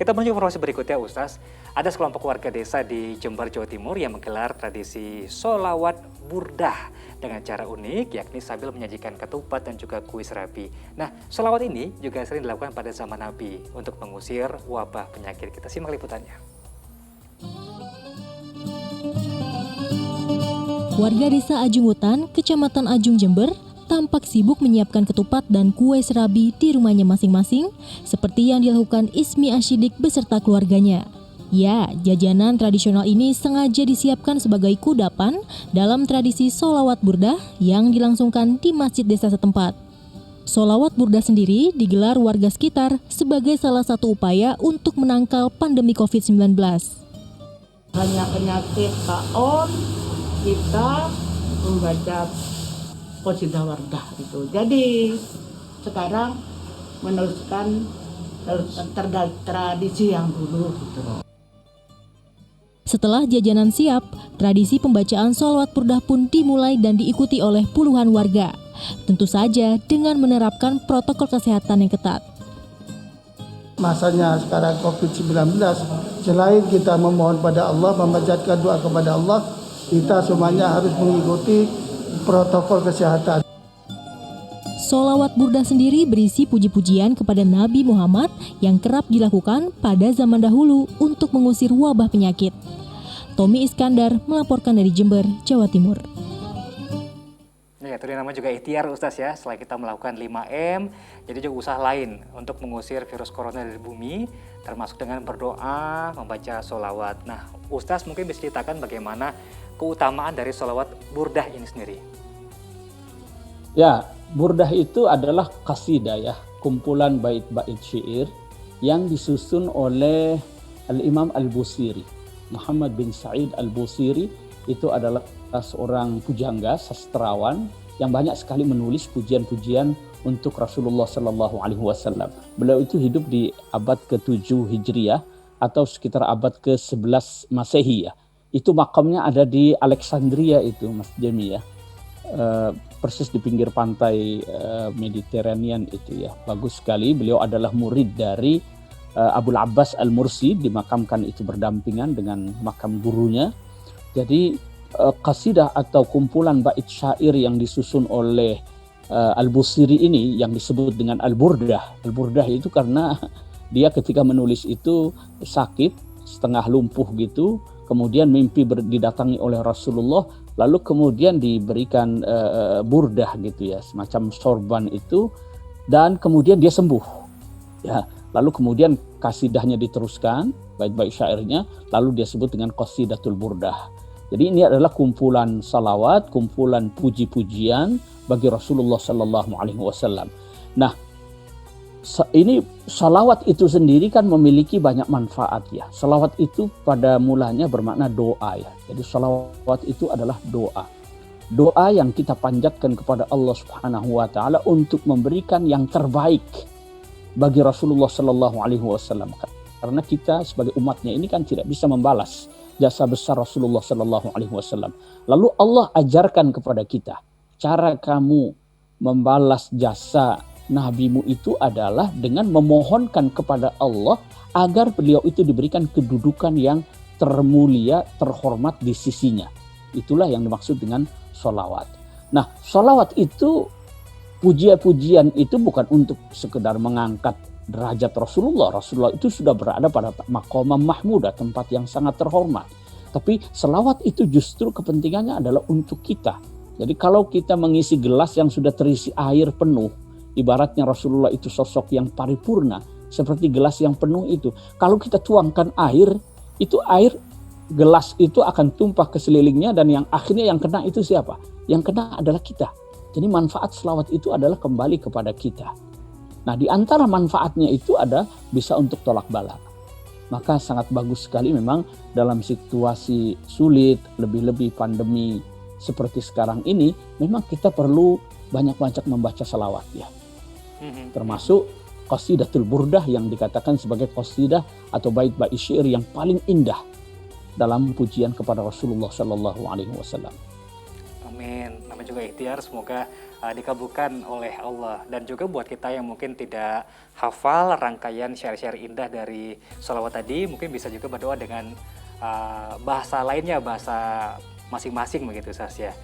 Kita menuju informasi berikutnya, Ustaz. Ada sekelompok warga desa di Jember, Jawa Timur yang menggelar tradisi sholawat burdah dengan cara unik, yakni sambil menyajikan ketupat dan juga kue serabi. Nah, sholawat ini juga sering dilakukan pada zaman Nabi untuk mengusir wabah penyakit. Kita simak liputannya. Warga desa Ajungutan, Kecamatan Ajung, Jember, tampak sibuk menyiapkan ketupat dan kue serabi di rumahnya masing-masing, seperti yang dilakukan Ismi Asyidik beserta keluarganya. Ya, jajanan tradisional ini sengaja disiapkan sebagai kudapan dalam tradisi sholawat burdah yang dilangsungkan di masjid desa setempat. Sholawat burdah sendiri digelar warga sekitar sebagai salah satu upaya untuk menangkal pandemi COVID-19. Hanya penyakit taon, kita membaca qasidah wardah itu. Jadi sekarang meneruskan tradisi yang dulu gitu. Setelah jajanan siap, tradisi pembacaan sholawat burdah pun dimulai dan diikuti oleh puluhan warga. Tentu saja dengan menerapkan protokol kesehatan yang ketat. Masanya sekarang COVID-19, selain kita memohon pada Allah, memanjatkan doa kepada Allah, kita semuanya harus mengikuti protokol kesehatan. Sholawat burdah sendiri berisi puji-pujian kepada Nabi Muhammad yang kerap dilakukan pada zaman dahulu untuk mengusir wabah penyakit. Tommy Iskandar melaporkan dari Jember, Jawa Timur. Ya, itu namanya juga ikhtiar, Ustaz ya. Selain kita melakukan 5M, jadi juga usaha lain untuk mengusir virus corona dari bumi, termasuk dengan berdoa, membaca sholawat. Nah, Ustaz mungkin bisa ceritakan bagaimana keutamaan dari sholawat burdah ini sendiri. Ya, burdah itu adalah qasidah ya, kumpulan bait-bait syair yang disusun oleh Al-Imam Al-Busiri. Muhammad bin Sa'id Al-Busiri itu adalah seorang pujangga, sastrawan yang banyak sekali menulis pujian-pujian untuk Rasulullah Sallallahu Alaihi Wasallam. Beliau itu hidup di abad ke-7 Hijriah atau sekitar abad ke-11 Masehi ya. Itu makamnya ada di Alexandria itu, Mas Jemi ya. Persis di pinggir pantai Mediterranean itu ya. Bagus sekali. Beliau adalah murid dari Abul Abbas Al-Mursi, dimakamkan itu berdampingan dengan makam gurunya. Jadi qasidah atau kumpulan bait syair yang disusun oleh Al-Busiri ini yang disebut dengan Al-Burdah. Al-Burdah itu karena dia ketika menulis itu sakit, setengah lumpuh gitu, kemudian mimpi didatangi oleh Rasulullah, lalu kemudian diberikan burdah gitu ya, semacam sorban itu, dan kemudian dia sembuh. Ya, lalu kemudian kasidahnya diteruskan, bait-bait syairnya, lalu dia sebut dengan qasidatul burdah. Jadi ini adalah kumpulan salawat, kumpulan puji-pujian bagi Rasulullah Sallallahu Alaihi Wasallam. Nah, ini salawat itu sendiri kan memiliki banyak manfaat ya. Salawat itu pada mulanya bermakna doa ya. Jadi salawat itu adalah doa. Doa yang kita panjatkan kepada Allah Subhanahu wa taala untuk memberikan yang terbaik bagi Rasulullah Sallallahu Alaihi Wasallam. Karena kita sebagai umatnya ini kan tidak bisa membalas jasa besar Rasulullah Sallallahu Alaihi Wasallam. Lalu Allah ajarkan kepada kita cara kamu membalas jasa nabimu itu adalah dengan memohonkan kepada Allah agar beliau itu diberikan kedudukan yang termulia, terhormat di sisinya. Itulah yang dimaksud dengan sholawat. Nah, sholawat itu, pujian-pujian itu bukan untuk sekedar mengangkat derajat Rasulullah. Rasulullah itu sudah berada pada maqamah mahmudah, tempat yang sangat terhormat. Tapi selawat itu justru kepentingannya adalah untuk kita. Jadi kalau kita mengisi gelas yang sudah terisi air penuh, ibaratnya Rasulullah itu sosok yang paripurna, seperti gelas yang penuh itu. Kalau kita tuangkan air, itu air gelas itu akan tumpah ke sekelilingnya, dan yang akhirnya yang kena itu siapa? Yang kena adalah kita. Jadi manfaat selawat itu adalah kembali kepada kita. Nah, di antara manfaatnya itu ada bisa untuk tolak bala. Maka sangat bagus sekali memang dalam situasi sulit, lebih-lebih pandemi seperti sekarang ini, memang kita perlu banyak-banyak membaca salawat ya. Termasuk qasidatul burdah yang dikatakan sebagai qasidah atau bait-bait syair yang paling indah dalam pujian kepada Rasulullah Sallallahu Alaihi Wasallam. Amin. Namanya juga ikhtiar, semoga dikabulkan oleh Allah. Dan juga buat kita yang mungkin tidak hafal rangkaian syair-syair indah dari sholawat tadi, mungkin bisa juga berdoa dengan bahasa lainnya, bahasa masing-masing begitu Ustaz ya.